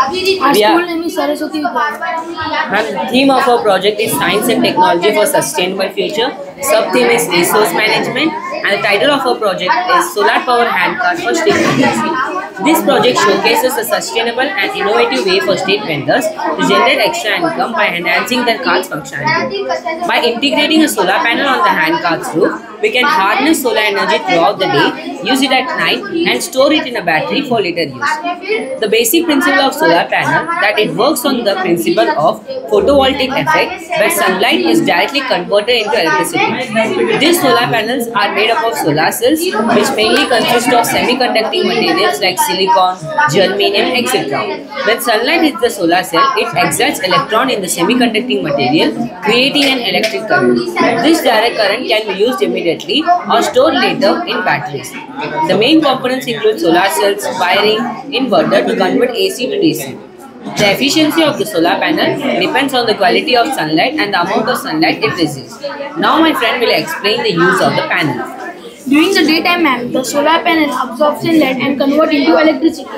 Our school name is Saraswati Vidyalaya. And the theme of our project is Science and Technology for Sustainable Future. Sub-theme is Resource Management, and the title of our project is Solar Power Handcart for State Vendors. This project showcases a sustainable and innovative way for state vendors to generate extra income by enhancing their cart's functionality. By integrating a solar panel on the handcart's roof, we can harness solar energy throughout the day, use it at night, and store it in a battery for later use. The basic principle of solar panel that it works on the principle of photovoltaic effect, where sunlight is directly converted into electricity. These solar panels are made up of solar cells, which mainly consist of semiconducting materials like silicon, germanium, etc. When sunlight hits the solar cell, it excites electron in the semiconducting material, creating an electric current. This direct current can be used immediately or stored later in batteries. The main components include solar cells, wiring, inverter to convert AC to DC. The efficiency of the solar panel depends on the quality of sunlight and the amount of sunlight it receives. Now my friend will explain the use of the panel. During the daytime, the solar panel absorbs sunlight and converts into electricity.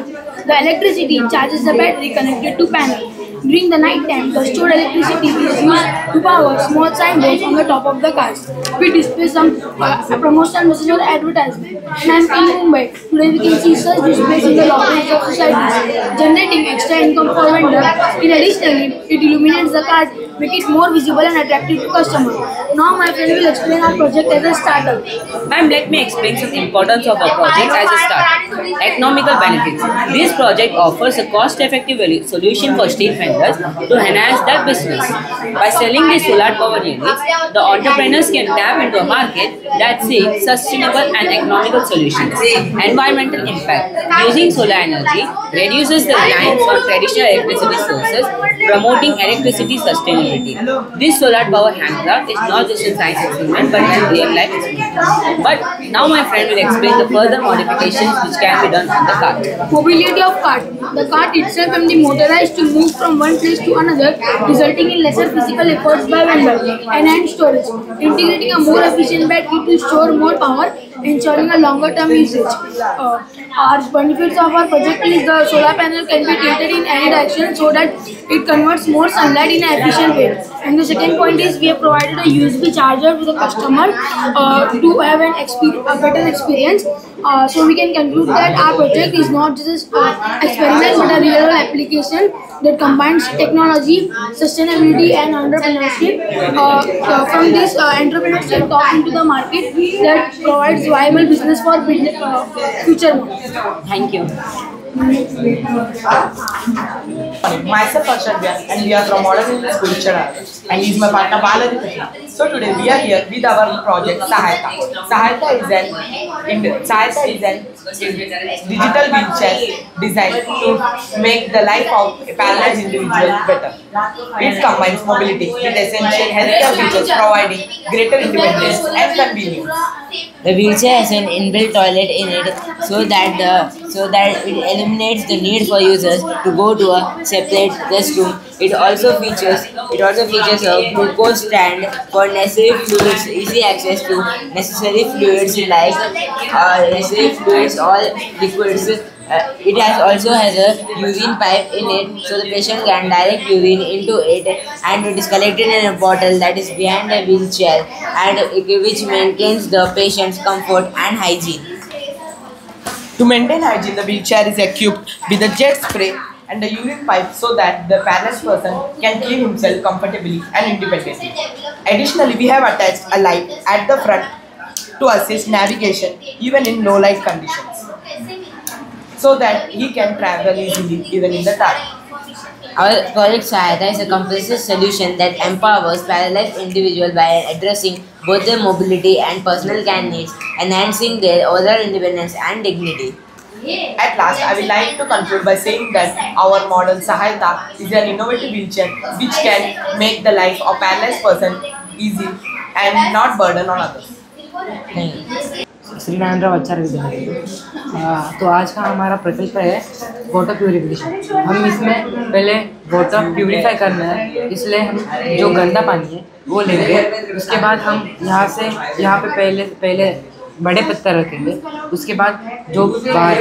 The electricity charges the battery connected to panel. During the night time, the stored electricity is used to power small signboards on the top of the cars. We display some promotional message or advertisement. And in Mumbai, today we can see such displays in the lobbies of societies, generating extra income for vendors. In addition, it illuminates the cars, make it more visible and attractive to customers. Now my friend will explain our project as a startup. Ma'am, let me explain some importance of our project as a startup. Economical benefits. This project offers a cost-effective solution for street vendors to enhance their business. By selling these solar power units, the entrepreneurs can tap into a market that seeks sustainable and economical solutions. Environmental impact. Using solar energy reduces the reliance on traditional electricity sources, promoting electricity sustainability. This solar power handcart is not just a science experiment but a real life experiment. But now my friend will explain the further modifications which can be done on the cart. Mobility of cart. The cart itself can be motorized to move from one place to another, resulting in lesser physical efforts by vendors. Enhanced storage. Integrating a more efficient battery to store more power, ensuring a longer term usage. Our benefits of our project is the solar panel can be tilted in any direction so that it converts more sunlight in an efficient way. And the second point is we have provided a USB charger to the customer to have a better experience. So we can conclude that our project is not just an experiment but a real world application that combines technology, sustainability and entrepreneurship. From this entrepreneurship talking to the market that provides viable business for future models. Thank you. Myself Arshad and we are from Modern English School Chennai, and he is my partner Baladhi. So today we are here with our project Sahayata. Sahayata is an digital wheelchair designed to make the life of a paralyzed individual better. It combines mobility with essential healthcare features, providing greater independence and convenience. The wheelchair has an inbuilt toilet in it so that it eliminates the need for users to go to a separate restroom. It also features a glucose stand for necessary fluids, easy access to necessary fluids like all liquids. It also has a urine pipe in it, so the patient can direct urine into it, and it is collected in a bottle that is behind the wheelchair, and which maintains the patient's comfort and hygiene. To maintain hygiene, the wheelchair is equipped with a jet spray and a urine pipe so that the paralyzed person can clean himself comfortably and independently. Additionally, we have attached a light at the front to assist navigation even in low light conditions, so that he can travel easily even in the dark. Our project Sahayata is a comprehensive solution that empowers paralyzed individuals by addressing both their mobility and personal care needs, enhancing their overall independence and dignity. At last, I would like to conclude by saying that our model Sahayata is an innovative wheelchair which can make the life of a paralyzed person easy and not burden on others. Shri Narayan Rao आचार्य विद्यालय। तो आज का हमारा प्रकल्प है water purification. हम इसमें पहले वाटर प्यूरिफाई करना है, इसलिए हम जो गंदा पानी है वो लेंगे। उसके बाद हम यहाँ पे पहले बड़े पत्थर रखेंगे, उसके बाद जो बाहर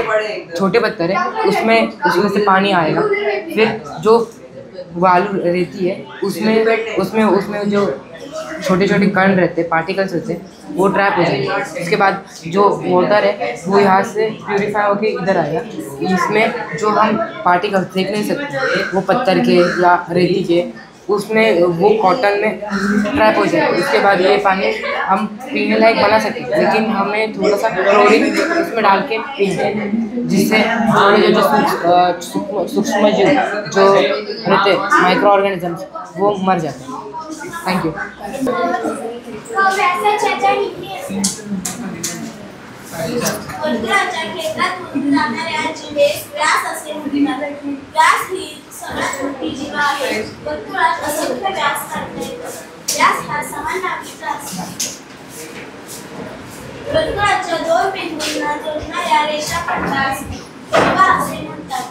छोटे पत्थर है उसमें से पानी आएगा, फिर जो बालू रहती है उसमें उसमें उसमें जो छोटे छोटे कण रहते हैं, पार्टिकल्स होते हैं, वो ट्रैप हो जाएंगे। उसके बाद जो वाटर है वो यहाँ से प्यूरीफाई होके इधर आएगा। इसमें जो हम पार्टिकल्स देख नहीं सकते वो पत्थर के या रेती के, उसमें वो कॉटन में ट्रैप हो जाएगा। उसके बाद ये पानी हम पीने लायक बना सकते हैं, लेकिन हमें थोड़ा सा क्लोरीन उसमें डाल के पीते हैं, जिससे थोड़े जो सूक्ष्म जीव जो रहते हैं, माइक्रो ऑर्गेनिजम्स, वो मर जाते हैं। Thank you. जीव आहे, वर्तुळात असंख्य व्यास काढता येतात. व्यास हा समान लांबीचा असतो. वर्तुळाच्या दोन बिंदूंना जोडणाऱ्या रेषा पट्टास जीवा असे म्हणतात.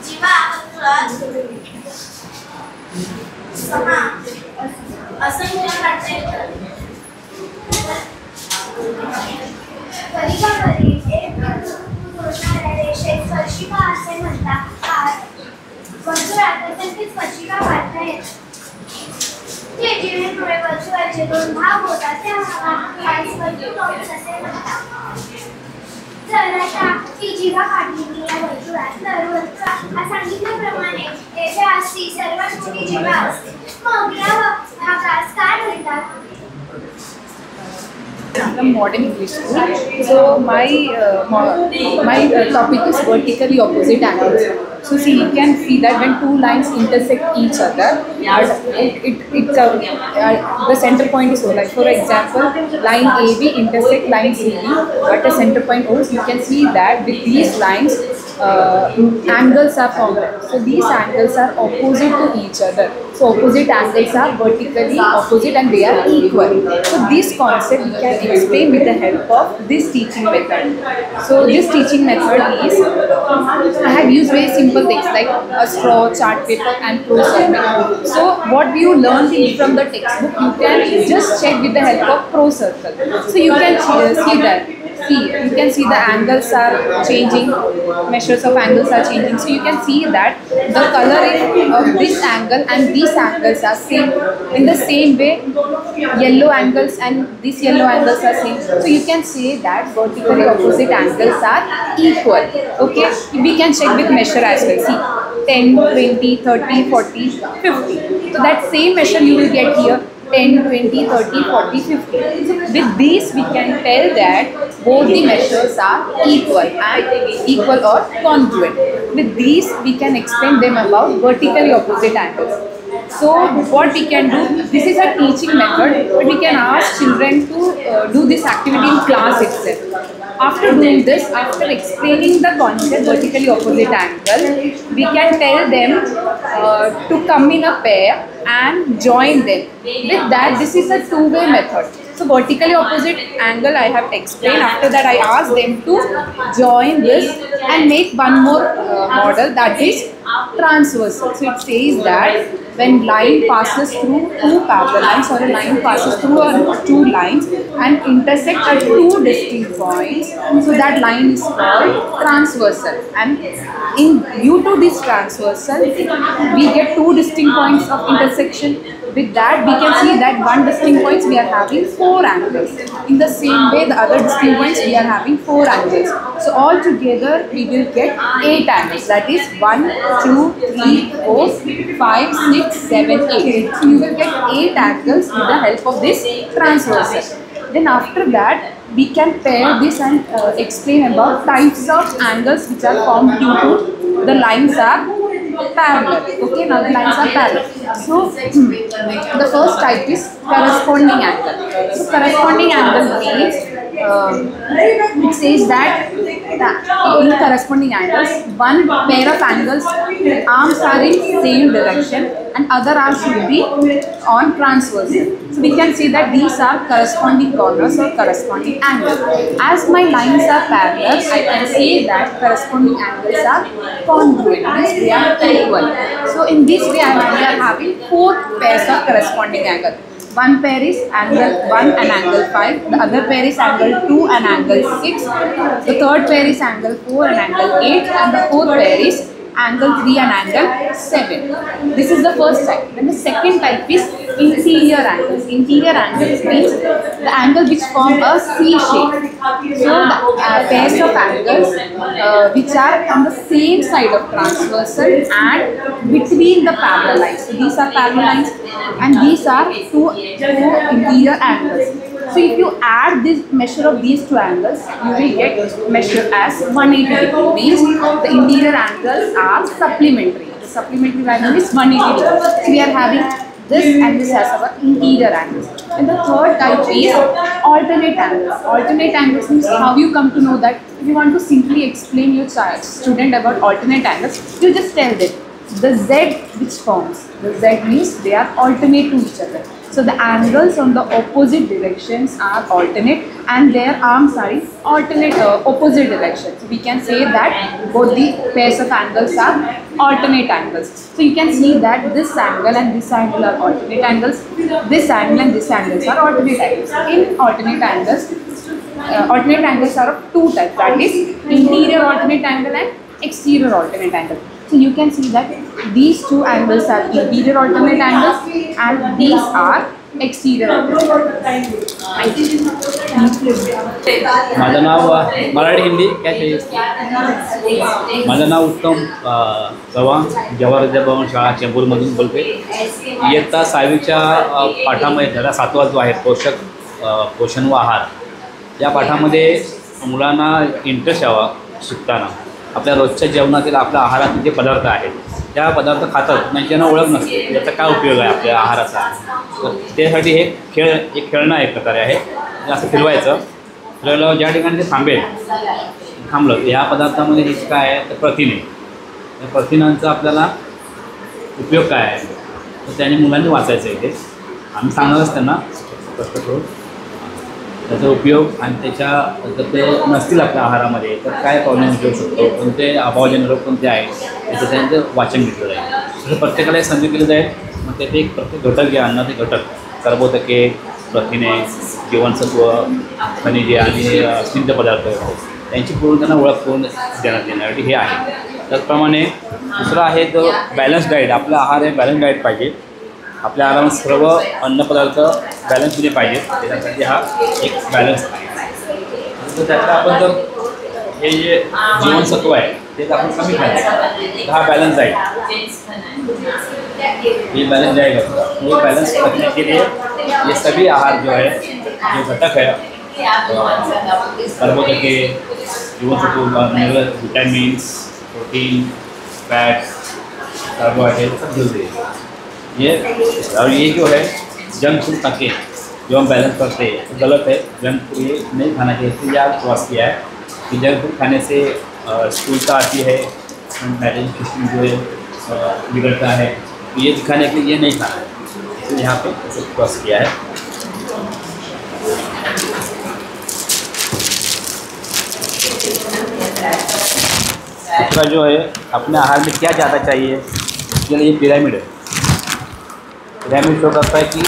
जीवा वर्तुळात समान असंख्य काढता येतात. परिघावरील एक बिंदू जोडणाऱ्या रेषेस स्पर्शिका असे म्हणतात. वर्तुळात असंख्य स्पर्शिका काढता येतात. ते जेव्हा वर्तुळाचे दोन भाग होतात तेव्हा स्पर्शिका असे म्हणतात. जर आता ती जीवा काढलेली या वर्तुळात, तर वर्तुळात सांगितल्याप्रमाणे व्यास ही सर्वात मोठी जीवा असते. मग या भागास काय म्हणतात? From modern English school. So my topic is vertically opposite angles. So see, you can see that when two lines intersect each other, the center point is O. Like for example, line AB intersect line CD at a center point O. You can see that with these lines, angles are formed. So these angles are opposite to each other. So opposite angles are vertically opposite and they are equal. So this concept we can explain with the help of this teaching method. So this teaching method is, I have used very simple things like a straw, chart paper and prose circle. So what you learned from the textbook, you can just check with the help of prose circle. So you can see that. You can see the angles are changing, measures of angles are changing. So you can see that the coloring of this angle and these angles are same. In the same way, yellow angles and these yellow angles are same. So you can say that vertically opposite angles are equal. Okay, we can check with measure as well. See, 10, 20, 30, 40, 50. So that same measure you will get here. 10, 20, 30, 40, 50. So with these we can tell that both the measures are equal or congruent. With these we can explain them about vertically opposite angles. So what we can do, this is a teaching method, but we can ask children to do this activity in class itself. After doing this, after explaining the concept vertically opposite angle, we can tell them to come in a pair and join them. With that, this is a two-way method. So vertically opposite angle I have explained. After that I asked them to join this and make one more model, that is transversal. So it says that when line passes through two parallel lines, or a line passes through two lines and intersect at two distinct points, so that line is called transversal. And in due to this transversal, we get two distinct points of intersection. With that, we can see that one distinct points we are having 4 angles. In the same way, the other distinct points we are having 4 angles. So all together we will get 8 angles. That is 1, 2, 3, 4, 5, 6, 7, 8. So you will get 8 angles with the help of this transversal. Then after that, we can pair this and explain about types of angles which are formed due to the lines are parallel. Okay, now the lines are parallel. So the first type is corresponding angle. So corresponding angle means it says that in corresponding angles, one pair of angles, arms are in same direction and other arms should be on transversal. So we can see that these are corresponding corners or corresponding angles. As my lines are parallel, I can say that corresponding angles are congruent, means they are equal. So in this way we are having 4 pairs of corresponding angles. One pair is angle 1 and angle 5. The other pair is angle 2 and angle 6. The third pair is angle 4 and angle 8. And the fourth pair is angle 3 and angle 7. This is the first type. Then the second type is interior angles. Interior angles means the angle which form a C shape. So the pairs of angles which are on the same side of transversal and between the parallel lines. So these are parallel lines and these are two interior angles. So if you add this measure of these two angles, you will get measure as 180 degree. Means the interior angles are supplementary. The supplementary value is 180 degree. So we are having this and this as our interior angles. And the third type is alternate angles. Alternate angles means how you come to know that. If you want to simply explain your student about alternate angles, you just tell them the Z which forms. The Z means they are alternate to each other. So the angles on the opposite directions are alternate and their arms are in alternate opposite directions. So we can say that both the pairs of angles are alternate angles. So you can see that this angle and this angle are alternate angles. This angle and this angles are alternate angles. In alternate angles are of two types, that is interior alternate angle and exterior alternate angle. So you can see that these two angles are interior alternate angles and these are exterior alternate angles. माझं नाव मराठी हिंदी क्या चाहिए? माझं नाव उत्तम चव्हाण, जवाहर विद्या भवन शाळा चेंबूरमधून बोलते. इयत्ता 6वीच्या पाठामध्ये त्याला 7वा जो आहे पोषण व आहार या पाठामध्ये मुलांना इंटरेस्ट यावा शिकताना. आपल्या रोजच्या जेवणातील आपल्या आहारातील जे पदार्थ आहेत त्या पदार्थ खातात नाही ज्यांना ओळख नसते याचा काय उपयोग आहे आपल्या आहाराचा. तर त्यासाठी हे एक खेळणं एक प्रकारे आहे. असं फिरवायचं, फिरवल्यावर ज्या ठिकाणी ते थांबलं ह्या पदार्थामध्ये हे काय आहे तर प्रथिने. या प्रथिनांचा आपल्याला उपयोग काय आहे तर त्याने मुलांनी वाचायचं आहे. ते आम्ही सांगणारच त्यांना स्पष्ट करून त्याचा उपयोग आणि त्याच्या जर ते नसतील आपल्या आहारामध्ये तर काय प्रॉब्लेम येऊ शकतो, कोणते अभावजन्य रोग कोणते आहेत याचं त्यांचं वाचन घेतलं जाईल. तसं प्रत्येकाला एक संधी केली जाईल. मग त्याचे एक प्रत्येक घटक जे अन्नाचे घटक कर्बोदके, प्रथिने, जीवनसत्व, खनिजे आणि स्निग्ध पदार्थ त्यांची पूर्ण त्यांना ओळख करून देण्यात येण्यासाठी हे आहे. त्याचप्रमाणे दुसरं आहे तर बॅलन्स डाएट. आपला आहार हे बॅलन्स डाएट पाहिजे. आपल्या आहारामध्ये सर्व अन्नपदार्थ बॅलन्स दिले पाहिजेत. त्याच्यासाठी हा एक बॅलन्स आहे. तर त्यातलं आपण जर हे जे जीवनसत्व आहे ते आपण कमी खायचं हा बॅलन्स डाएट. ये बैलेंस जाएगा. वो बैलेंस रखने के लिए ये सभी आहार जो है जो घटक है कार्बोदके, जीवनसत्व, mineral, vitamins, protein, fats, carbohydrate सब जरूरी है. ये और ये जो है जंक फूड खाके जो हम बैलेंस करते हैं तो गलत है. जंक फूड ये नहीं खाना चाहिए. इसलिए आज क्रॉस किया है कि जंक फूड खाने से स्थूलता आती है, मेटाबॉलिक सिस्टम जो है बिगड़ता है. तो ये दिखाने के लिए नहीं खाना है. इसलिए यहाँ पे ऐसे क्रॉस किया है. दूसरा जो है अपने आहार में क्या ज़्यादा चाहिए इसके लिए ये पिरामिड है. पिरामिड शो करता है कि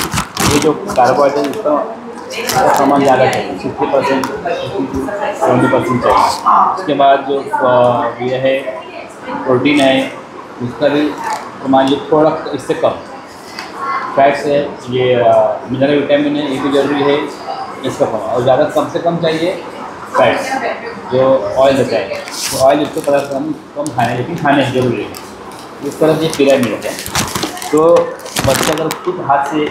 ये जो कार्बोहाइड्रेट इसका प्रमाण ज़्यादा चाहिए 60%, 70% चाहिए. उसके बाद जो ये है प्रोटीन है उसका भी प्रमाण ये थोड़ा इससे कम. फैट्स है, ये मिनरल विटामिन है, ये भी जरूरी है इसका कम. और ज़्यादा कम से कम चाहिए फैट्स जो ऑयल होता है. तो ऑयल इसको पदार्थ कम खाने लेकिन खाने जरूरी है. इस तरह से पिरामिड है. तो बच्चे अगर खुद हाथ से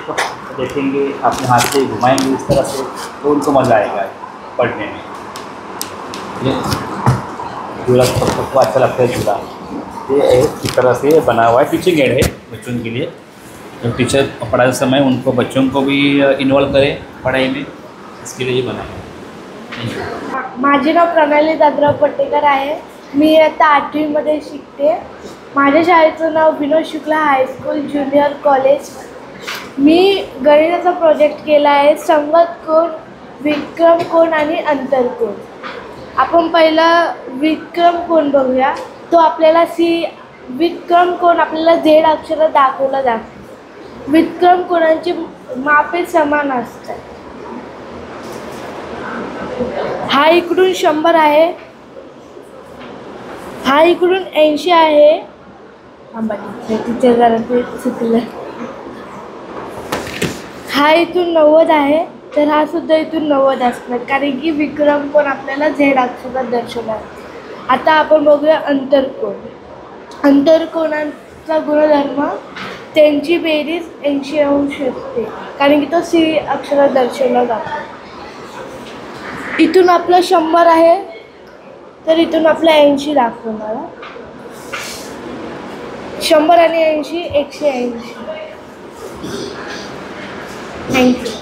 देखेंगे, अपने हाथ से घुमाएंगे इस तरह से तो उनको मज़ा आएगा पढ़ने में. ये झूला सबको अच्छा लगता है. झूला ये इस तरह से बना हुआ है. टीचिंग एड है बच्चों के लिए. जब टीचर पढ़ाते समय उनको बच्चों को भी इन्वॉल्व करें पढ़ाई में, इसके लिए ये बना है. माझे नाव प्रणाली दादराव पट्टेकर आहे. मी आता 8वीमध्ये शिकते. माझ्या शाळेचं नाव Vinod Shukla high school junior college. मी गणिताचा प्रोजेक्ट केला आहे. संगत कोण, विक्रम कोण आणि अंतर कोण. आपण पहिला विक्रम कोण बघूया. तो आपल्याला विक्रम कोण आपल्याला झेड अक्षरात दाखवला जातो. विक्रम कोणाची मापे समान असतात. हा इकडून 100 आहे, हा इकडून 80 आहे. तिथे जरा ते चुकलं. हा इथून 90 आहे, तर हा सुद्धा इथून 90 असणार, कारण की विक्रम कोण आपल्याला झेड अक्षरात दर्शवणार. आता आपण बघूया अंतरकोन. अंतरकोनाचा गुणधर्म त्यांची बेरीज 80 अंश असते, कारण की तो सी अक्षरात दर्शवला जातो. इथून आपलं 100 आहे, तर इथून आपलं 80 दाखवणार. 100 आणि 80 180. थँक्यू.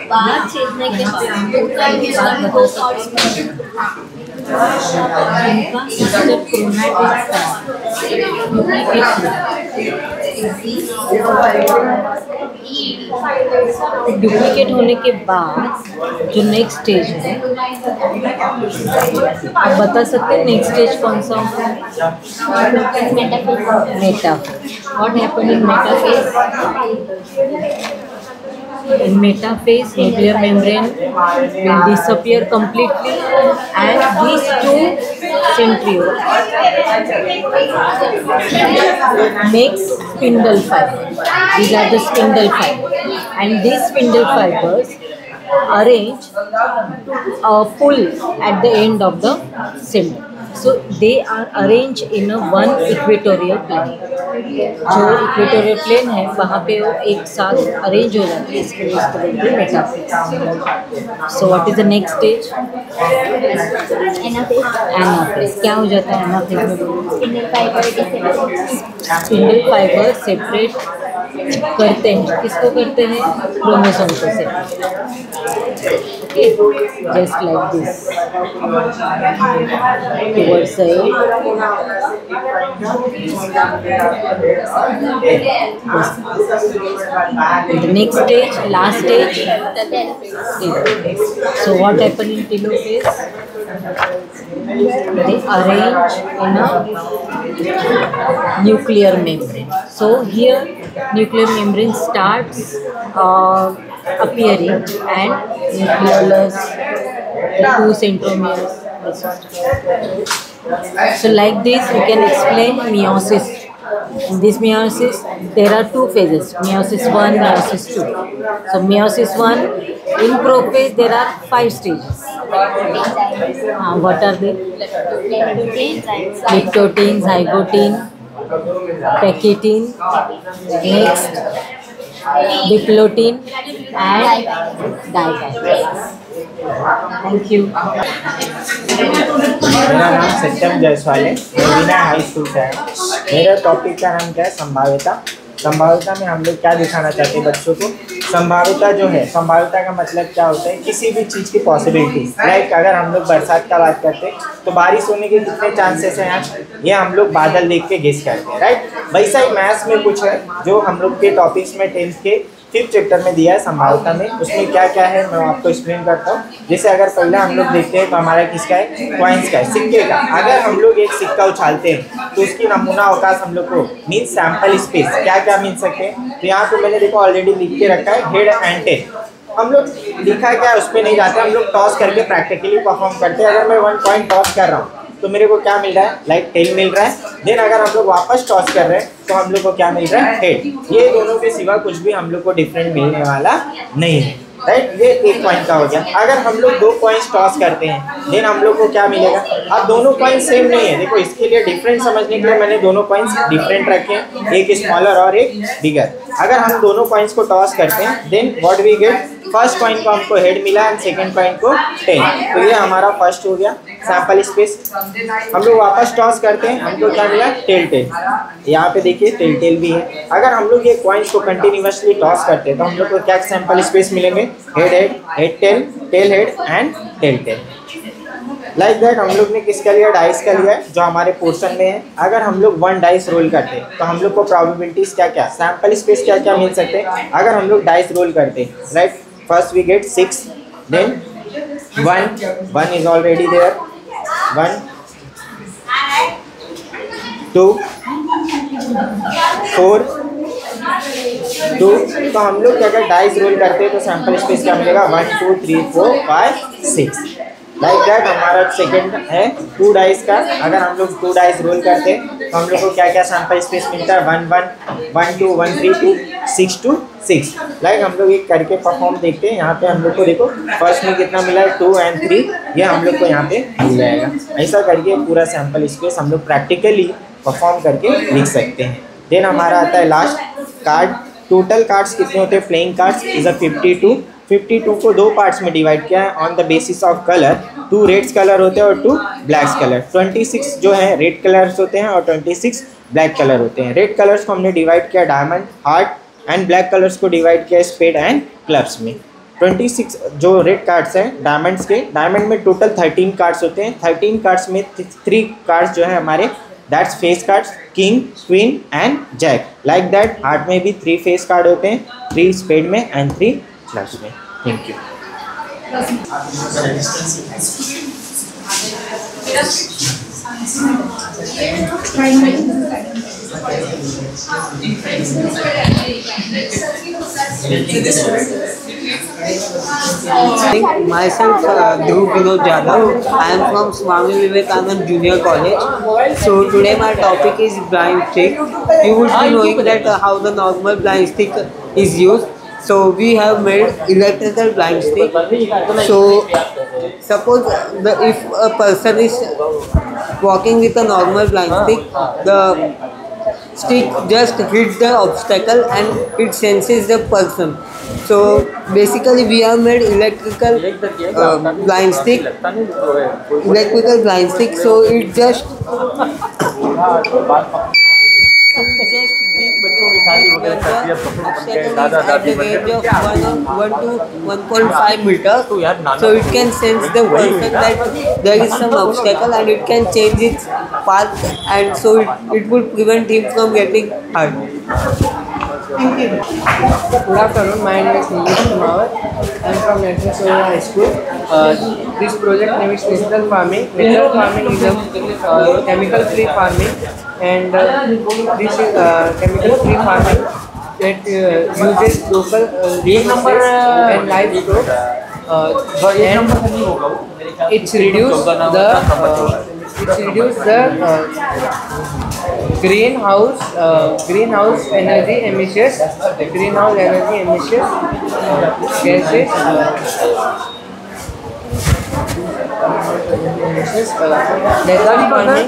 बाहर छेदने के डुप्लीकेट होने के बाद जो नेक्स्ट स्टेज है, आप बता सकते हैं नेक्स्ट स्टेज कौन सा होगा? Metaphase. What happened in metaphase? In metaphase, nuclear membrane will disappear completely, and these two centrioles makes spindle fiber. These are the spindle fibers, and these spindle fibers arrange pull at the end of the spindle. So they are arranged in a one equatorial plane. जो equatorial plane है वहाँ पे वो एक साथ arrange हो जाते हैं. इसके लिए इसको बोलते हैं metaphase. So what is the next stage? Anaphase. क्या हो जाता है एनाफेज में? स्पिंडल फाइबर सेपरेट करते हैं. किसको करते हैं? क्रोमोसोम को separate. Just like this towards the end. The next stage, last stage, telophase. So what happens in telophase? They arrange in a nuclear membrane. So here nuclear membrane starts appearing, and nucleolus, the two centromeres. So like this we can explain meiosis. In this meiosis there are two phases, meiosis 1, meiosis 2. So meiosis 1, in prophase there are 5 stages. What are they? Leptotin, zygotin, pectin, next diplotin and digyne. Thank you. मेरा नाम सत्यम जायसवाल है, मैं विनय high school से है. मेरा topic का नाम क्या है? संभाव्यता. संभाव्यता में हम लोग क्या दिखाना चाहते हैं बच्चों को? संभाव्यता जो है, संभाव्यता का मतलब क्या होता है? किसी भी चीज़ की पॉसिबिलिटी. लाइक अगर हम लोग बरसात का बात करते हैं तो बारिश होने के कितने चांसेस हैं आज? ये हम लोग बादल देख के गेस करते हैं, राइट. वैसा ही मैथ्स में कुछ है जो हम लोग के टॉपिक्स में 10th के 5th चैप्टर में दिया है संभाव्यता में। उसमें क्या क्या है मैं आपको एक्सप्लेन करता हूँ। जैसे अगर पहले हम लोग देखते हैं तो हमारा किसका है, कॉइन्स का है, सिक्के का। अगर हम लोग एक सिक्का उछालते हैं तो उसकी नमूना अवकाश हम लोग को मीन सैंपल स्पेस क्या क्या मिल सकते हैं। तो यहाँ पे मैंने देखो ऑलरेडी लिख के रखा है हेड एंड टेल। हम लोग लिखा क्या है उस पर नहीं जाते, हम लोग टॉस करके प्रैक्टिकली परफॉर्म करते हैं। अगर मैं 1 पॉइंट टॉस कर रहा हूँ तो मेरे को क्या मिल रहा है, लाइक टेल मिल रहा है। देन अगर हम लोग वापस टॉस कर रहे हैं तो हम लोग को क्या मिल रहा है, हेड। ये दोनों के सिवा कुछ भी हम लोग को डिफरेंट मिलने वाला नहीं है, राइट। ये 1 पॉइंट का हो गया। अगर हम लोग 2 पॉइंट्स टॉस करते हैं देन हम लोग को क्या मिलेगा। अब दोनों पॉइंट सेम नहीं है, देखो इसके लिए डिफरेंट समझने के लिए मैंने दोनों पॉइंट्स डिफरेंट रखे हैं, एक स्मॉलर और एक बिगर। अगर हम दोनों पॉइंट्स को टॉस करते हैं then what we get, first point को हमको हेड मिला एंड सेकंड पॉइंट को टेल। तो ये हमारा फर्स्ट हो गया सैंपल स्पेस। हम लोग वापस टॉस करते हैं, हमको क्या मिला, टेल टेल। यहाँ पे देखिए टेल टेल भी है। अगर हम लोग ये पॉइंट्स को कंटिन्यूअसली टॉस करते हैं तो हम लोग को क्या सैंपल स्पेस मिलेंगे, head head, head tail, tail head and tail tail. Like that हम लोग ने किसका लिया, डाइस का लिया जो हमारे पोर्शन में है। अगर हम लोग 1 डाइस रोल करते हैं तो हम लोग को प्रोबेबिलिटीज क्या क्या, सैंपल स्पेस क्या क्या मिल सकते हैं। अगर हम लोग डाइस रोल करते हैं, right, first we get 6, then 1 is already there, 1 2 4 2। तो हम लोग क्या क्या डाइस रोल करते हैं तो सैंपल स्पेस क्या मिलेगा, 1 2 3 4 5 6। लाइक दैट हमारा सेकंड है 2 डाइस का। अगर हम लोग 2 डाइस रोल करते हैं तो हम लोग को क्या क्या सैंपल स्पेस मिलता है, 1 1 1 2 1 3 2 6 2 6। लाइक हम लोग एक करके परफॉर्म देखते हैं। यहाँ पे हम लोग को देखो फर्स्ट में कितना मिला है, 2 और 3, ये हम लोग को यहाँ पे मिल जाएगा। ऐसा करके पूरा सैंपल स्पेस हम लोग प्रैक्टिकली परफॉर्म करके लिख सकते हैं। देन हमारा आता है लास्ट कार्ड। टोटल कार्ड्स कितने होते हैं, प्लेइंग कार्ड्स इज 52। 52 को 2 पार्ट्स में डिवाइड किया है on the basis of colour. 2 reds colour होते हैं और 2 ब्लैक्स कलर। 26 जो है रेड कलर्स होते हैं और 26 ब्लैक कलर होते हैं। रेड कलर्स को हमने डिवाइड किया diamond, heart and black colours को डिवाइड किया स्पेड एंड क्लब्स में। 26 जो रेड कार्ड्स हैं डायमंड्स के, डायमंड में टोटल 13 कार्ड्स होते हैं। 13 कार्ड्स में 3 कार्ड्स जो है हमारे that's face cards, king, queen and jack. Like that heart में भी 3 फेस कार्ड होते हैं, 3 स्पेड में एंड 3 क्लब्स में। Thank you. Myself, Dhruv Vinod Jadhav. I am from Swami Vivekanand Junior College. So today my topic is blind stick. You would be knowing that how the normal blind stick is used. So we have made electrical blind stick. So suppose if a person is walking with a normal blind stick, the stick just hits the obstacle and it senses the person. So basically we have made electrical blind stick. Electrical blind stick. So it just at the range of 1 to 1.5 meter. So it can sense the person that there is some obstacle and it can change its path, and so it will prevent him from getting hurt. Good afternoon, my name is Nilesh Kumar. I am from National Solar High School. This project name is natural farming. Natural farming is a chemical free farming, and this is chemical free farming that uses local resources and livestock. And it's reduce the greenhouse energy emissions. Gases. Natural farming,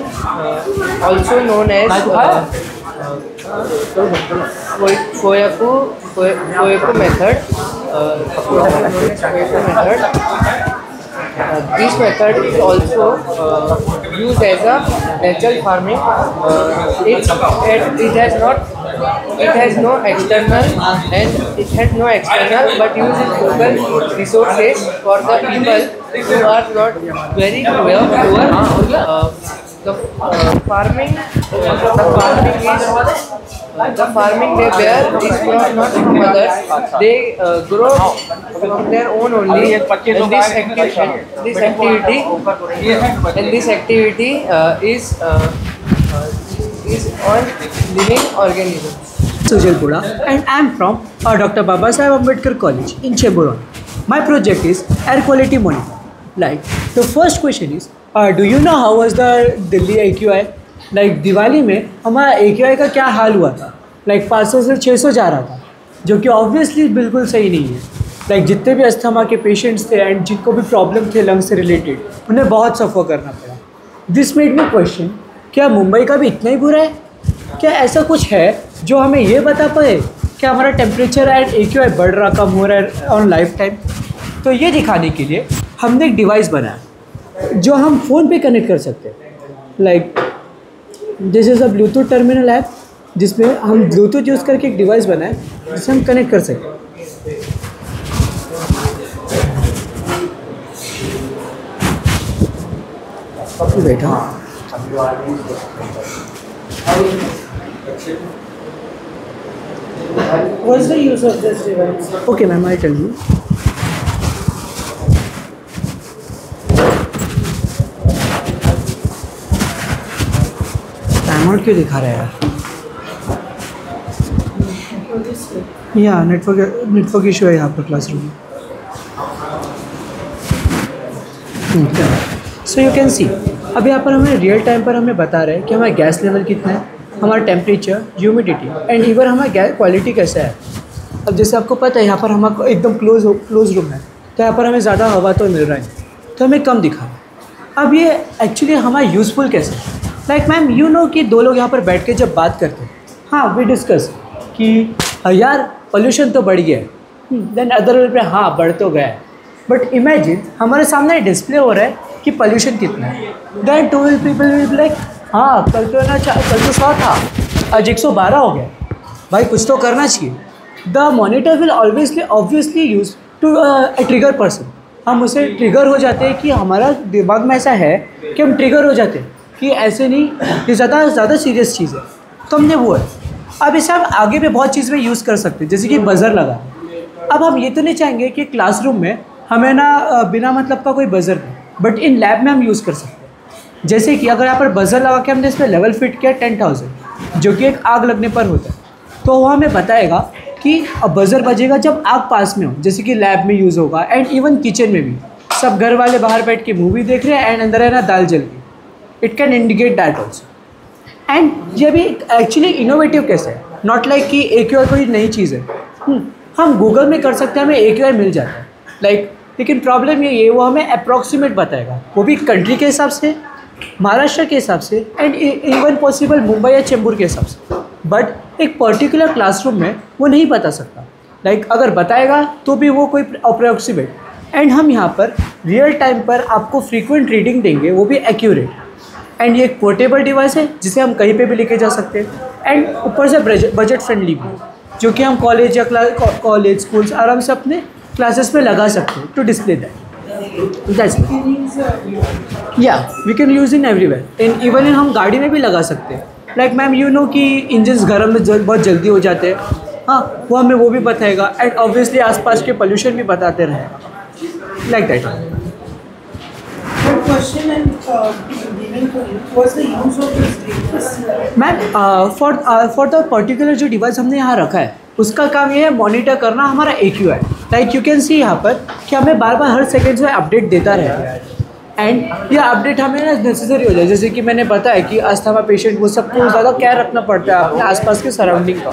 also known as FOIACU method. This method is also used as a natural farming. It has no external but uses local resources for the people who are not very poor. farming where is not from others. They grow from their own only. And this activity is on living organisms. Sujal Pura, and I am from Dr. Babasaheb Ambedkar College in Chembur. My project is air quality monitor. Like the first question is, do you know how was the Delhi AQI? Like Diwali में हमारा AQI का क्या हाल हुआ था? Like 500 से 600 जा रहा था, जो कि ऑब्वियसली बिल्कुल सही नहीं है. Like जितने भी अस्थमा के पेशेंट्स थे एंड जिनको भी प्रॉब्लम थे लंग से रिलेटेड, उन्हें बहुत सफ़र करना पड़ा. दिस मेड मी क्वेश्चन, क्या मुंबई का भी इतना ही बुरा है? क्या ऐसा कुछ है जो हमें ये बता पाए कि हमारा टेम्परेचर एंड AQI बढ़ रहा कम हो रहा है ऑन लाइफ टाइम? तो ये दिखाने के लिए हमने एक डिवाइस बनाया जो हम फ़ोन पे कनेक्ट कर सकते हैं. Like this is a Bluetooth terminal app जिसमें हम ब्लूटूथ यूज़ करके एक डिवाइस बनाए जिससे हम कनेक्ट कर सकते हैं. बैठा What's the use of this device? Okay, ma'am, I'll tell you. Timeout क्यों दिखा रहा है यार? या नेटवर्क इशू है यहाँ पर क्लासरूम में. सो यू कैन सी, अभी यहाँ पर हमें रियल टाइम पर हमें बता रहे हैं कि हमारा गैस लेवल कितना है, हमारा टेम्परेचर, ह्यूमिडिटी एंड इवन हमारा गैस क्वालिटी कैसा है. अब जैसे आपको पता है यहाँ पर हमारा एकदम क्लोज रूम है, तो यहाँ पर हमें ज़्यादा हवा तो मिल रहा है, तो हमें कम दिखा रहा है. अब ये एक्चुअली हमारा यूज़फुल कैसे है? लाइक मैम यू नो कि दो लोग यहाँ पर बैठ के जब बात करते हैं, हाँ वी डिस्कस कि यार पोल्यूशन तो बढ़ गया है, देन अदर विल पे हाँ बढ़ तो गया है. बट इमेजिन हमारे सामने डिस्प्ले हो रहा है कि पोल्यूशन कितना है. Then two people will be like हाँ कल तो 100 था, आज 112 हो गया. भाई कुछ तो करना चाहिए. The monitor will obviously use to trigger person. हम उसे ट्रिगर हो जाते हैं कि हमारा दिमाग में ऐसा है कि हम ट्रिगर हो जाते हैं कि ऐसे नहीं, ये ज़्यादा सीरियस चीज़ है, तो हमने वो है. अब इसे हम आगे भी बहुत चीज़ में यूज़ कर सकते हैं, जैसे कि बज़र लगा. अब हम ये तो नहीं चाहेंगे कि क्लासरूम में हमें ना बिना मतलब का कोई बज़र नहीं, बट इन लैब में हम यूज़ कर सकते हैं. जैसे कि अगर यहाँ पर बज़र लगा के हमने इसमें लेवल फिट किया 10,000, जो कि एक आग लगने पर होता है, तो वो हमें बताएगा कि अब बज़र बजेगा जब आग पास में हो, जैसे कि लैब में यूज़ होगा एंड इवन किचन में भी. सब घर वाले बाहर बैठ के मूवी देख रहे हैं एंड अंदर है ना दाल जल गई, it can indicate that also. And ये भी एक्चुअली इनोवेटिव कैसे है, नॉट लाइक कि AQI कोई नई चीज़ है. हम गूगल में कर सकते हैं, हमें AQI मिल जाता है. लाइक लेकिन प्रॉब्लम ये है वो हमें अप्रॉक्सीमेट बताएगा, वो भी कंट्री के हिसाब से, महाराष्ट्र के हिसाब से एंड इवन पॉसिबल मुंबई या चेंबूर के हिसाब से. बट एक पर्टिकुलर क्लासरूम में वो नहीं बता सकता. लाइक अगर बताएगा तो भी वो कोई अप्रॉक्सीमेट. एंड हम यहाँ पर रियल टाइम पर आपको फ्रीक्वेंट रीडिंग देंगे, वो भी एक्यूरेट. एंड ये एक पोर्टेबल डिवाइस है जिसे हम कहीं पे भी लेके जा सकते हैं एंड ऊपर से बजट फ्रेंडली भी, जो कि हम कॉलेज या कॉलेज स्कूल्स आराम से अपने क्लासेस में लगा सकते हैं टू डिस्प्ले दैट. या we can use in everywhere, in even in हम गाड़ी में भी लगा सकते हैं. लाइक मैम यू नो कि इंजन्स गर्म में बहुत जल्दी हो जाते हैं, हाँ वो हमें वो भी बताएगा एंड ऑब्वियसली आसपास के पोल्यूशन भी बताते रहें, like that. Ma'am for the particular जो डिवाइस हमने यहाँ रखा है उसका काम ये है मॉनिटर करना हमारा AQI. Like you can see यहाँ पर कि हमें बार बार हर सेकेंड में अपडेट देता रहेगा एंड ये अपडेट हमें ना नेसेसरी हो जाए. जैसे कि मैंने बताया कि अस्थमा पेशेंट वो सबको ज़्यादा केयर रखना पड़ता है अपने आसपास के सराउंडिंग का,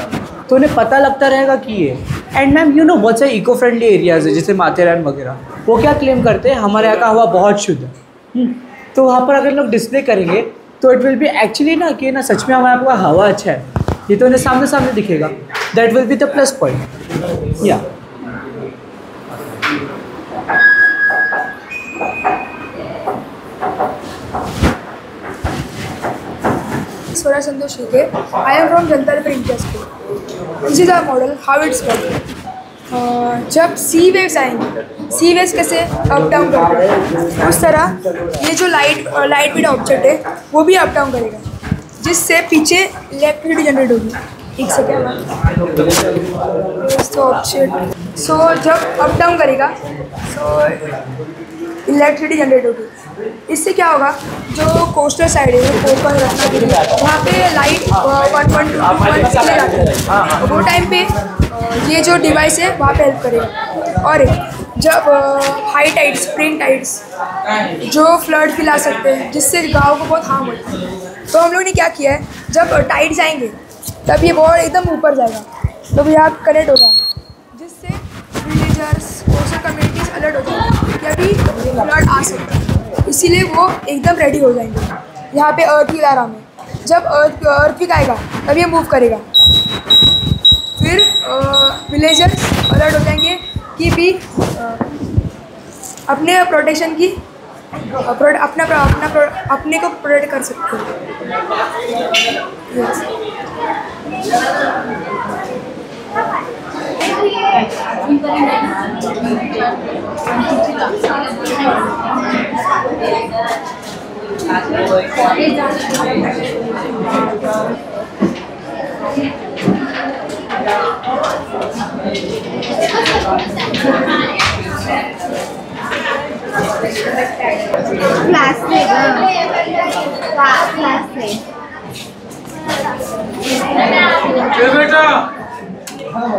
तो उन्हें पता लगता रहेगा कि ये. एंड मैम यू नो बहुत सारे इको फ्रेंडली एरियाज़ है जैसे माथेरान वगैरह, वो क्या क्लेम करते हैं हमारे यहाँ का हवा बहुत शुद्ध है. तो वहाँ पर अगर लोग डिस्प्ले करेंगे तो इट विल बी एक्चुअली ना कि ना सच में हमारे यहाँ हवा अच्छा है, ये तो उन्हें सामने दिखेगा. That will be the plus point. या Sora Santosh Shike. I am from Jantar Inter School. This is our model, how it's working. जब सी वेव्स आएंगी, सी वेव्स कैसे अप डाउन करते हैं, उस तरह ये जो लाइट वेट ऑब्जेक्ट है वो भी अप डाउन करेगा, जिससे पीछे इलेक्ट्रिसिटी जनरेट होगी। एक सेकेंड। सो जब अप डाउन करेगा सो इलेक्ट्रिसिटी जनरेट होगी। इससे क्या होगा, जो कोस्टल साइड है कोकण रत्नागिरी वहाँ पे लाइट 1.2 चले जाते हैं, वो टाइम पे ये जो डिवाइस है वहाँ पे हेल्प करेगा। और जब हाई टाइड्स स्प्रिंग टाइड्स जो फ्लड फैला सकते हैं जिससे गाँव को बहुत हार्म होता है, तो हम लोग ने क्या किया है, जब टाइड्स आएंगे तब ये बॉल एकदम ऊपर जाएगा, तो यहाँ कनेक्ट होगा, जिससे विलेजर्स कोस्टल कम्युनिटीज अलर्ट हो जाएंगे कि अभी फ्लड आ सकता है, इसीलिए वो एकदम रेडी हो जाएंगे। यहाँ पे अर्थक्वेक आ रहा है, जब अर्थक्वेक आएगा तब ये मूव करेगा, फिर विलेजर्स अलर्ट हो जाएंगे कि भी अपने प्रोटेक्शन की अपने को प्रोटेक्ट कर सकते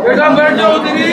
बेटा बैठ जाओ दीदी।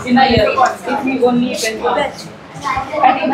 In a year, if we only went to that, and in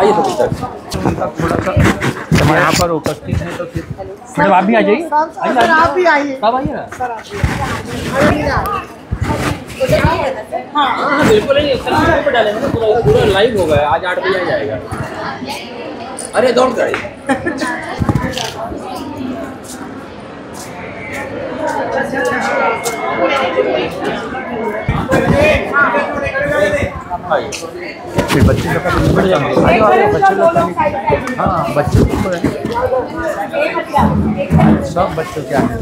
आइए तो यहाँ पर उपस्थित हैं तो फिर मैडम आप भी आ जाइए। सर आप भी आइए। कब आइए ना? सर हाँ बिल्कुल नहीं, कल पे डालेंगे ना, पूरा लाइव होगा। आज 8 बजे आ जाएगा। अरे दौड़ कर फिर बच्चे लोग का बढ़ जाएंगे। बच्चे लोग का हाँ बच्चे सब बच्चों क्या है।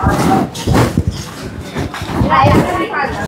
ये